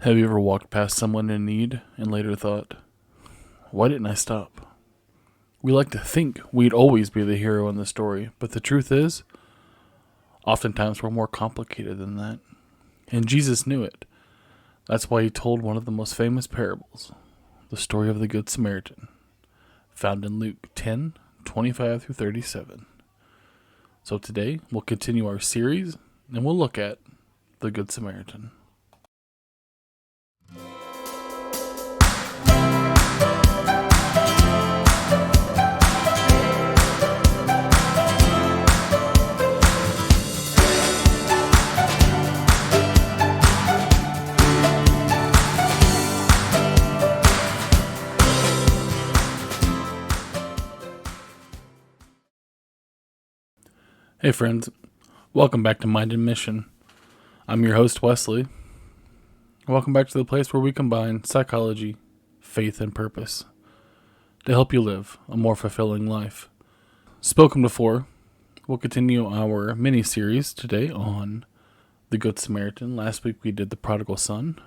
Have you ever walked past someone in need and later thought, why didn't I stop? We like to think we'd always be the hero in the story, but the truth is, oftentimes we're more complicated than that. And Jesus knew it. That's why he told one of the most famous parables, the story of the Good Samaritan, found in Luke 10:25 through 37. So today, we'll continue our series, and we'll look at the Good Samaritan. Hey friends, welcome back to Mind and Mission. I'm your host Wesley. Welcome back to the place where we combine psychology, faith, and purpose to help you live a more fulfilling life. Spoken before, we'll continue our mini-series today on the Good Samaritan. Last week we did the prodigal son.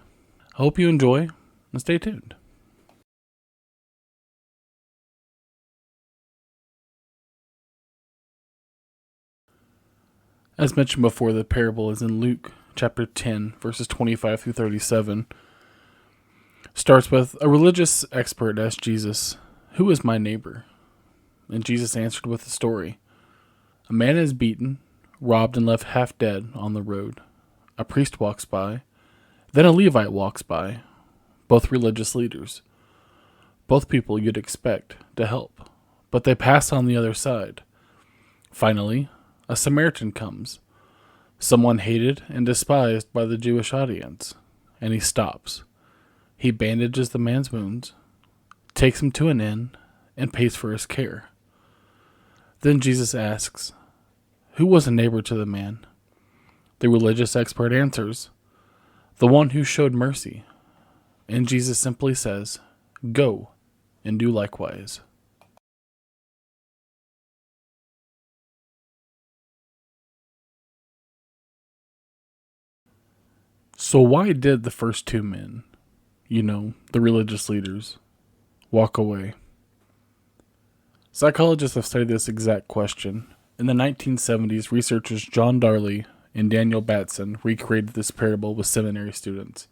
I hope you enjoy and stay tuned. As mentioned before, the parable is in Luke chapter 10, verses 25 through 37. Starts with, a religious expert asked Jesus, "Who is my neighbor?" And Jesus answered with a story. A man is beaten, robbed, and left half dead on the road. A priest walks by. Then a Levite walks by, both religious leaders. Both people you'd expect to help, but they pass on the other side. Finally, a Samaritan comes, someone hated and despised by the Jewish audience, and he stops. He bandages the man's wounds, takes him to an inn, and pays for his care. Then Jesus asks, "Who was a neighbor to the man?" The religious expert answers, "The one who showed mercy." And Jesus simply says, "Go and do likewise." So why did the first two men, the religious leaders, walk away? Psychologists have studied this exact question. In the 1970s, researchers John Darley and Daniel Batson recreated this parable with seminary students.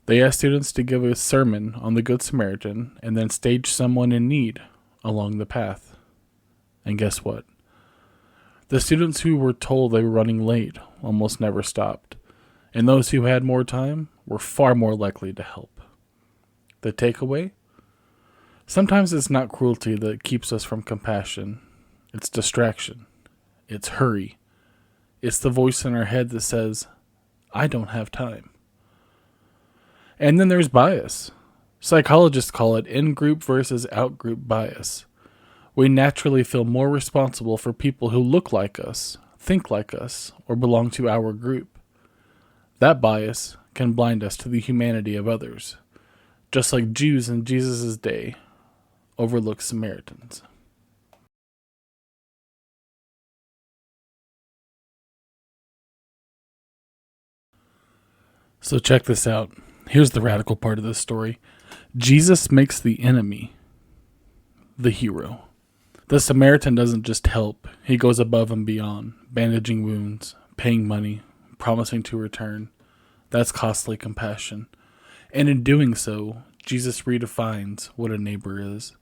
They asked students to give a sermon on the Good Samaritan and then stage someone in need along the path. And guess what? The students who were told they were running late almost never stopped. And those who had more time were far more likely to help. The takeaway? Sometimes it's not cruelty that keeps us from compassion. It's distraction. It's hurry. It's the voice in our head that says, "I don't have time." And then there's bias. Psychologists call it in-group versus out-group bias. We naturally feel more responsible for people who look like us, think like us, or belong to our group. That bias can blind us to the humanity of others, just like Jews in Jesus' day overlooked Samaritans. So check this out. Here's the radical part of this story. Jesus makes the enemy the hero. The Samaritan doesn't just help. He goes above and beyond, bandaging wounds, paying money, promising to return. That's costly compassion. And in doing so, Jesus redefines what a neighbor is.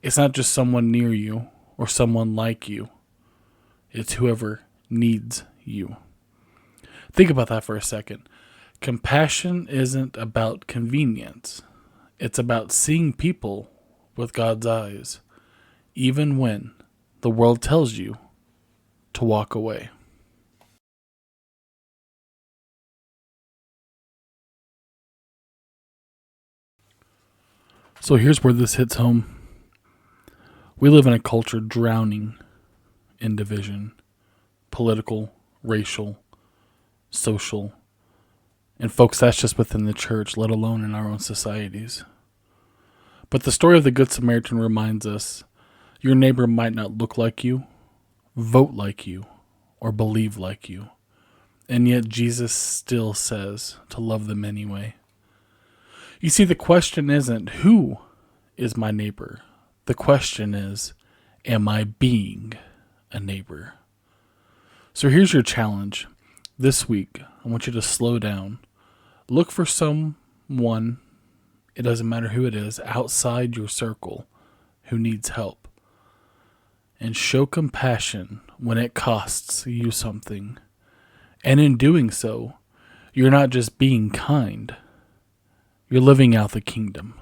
It's not just someone near you or someone like you. It's whoever needs you. Think about that for a second. Compassion isn't about convenience. It's about seeing people with God's eyes, even when the world tells you to walk away. So here's where this hits home. We live in a culture drowning in division, political, racial, social, and folks, that's just within the church, let alone in our own societies. But the story of the Good Samaritan reminds us your neighbor might not look like you, vote like you, or believe like you. And yet Jesus still says to love them anyway. You see, the question isn't who is my neighbor. The question is, am I being a neighbor? So here's your challenge. This week, I want you to slow down. Look for someone, it doesn't matter who it is, outside your circle who needs help. And show compassion when it costs you something. And in doing so, you're not just being kind. You're living out the kingdom.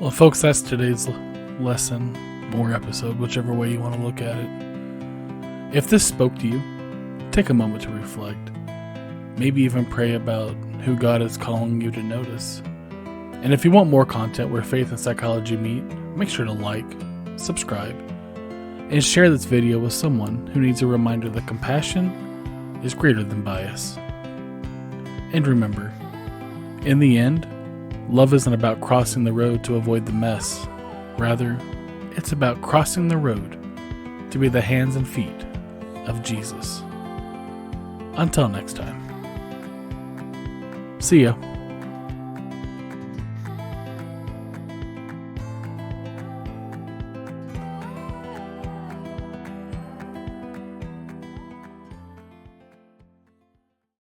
Well, folks, that's today's lesson or episode, whichever way you want to look at it. If this spoke to you, take a moment to reflect. Maybe even pray about who God is calling you to notice. And if you want more content where faith and psychology meet, make sure to like, subscribe, and share this video with someone who needs a reminder that compassion is greater than bias. And remember, in the end, love isn't about crossing the road to avoid the mess. Rather, it's about crossing the road to be the hands and feet of Jesus. Until next time. See ya.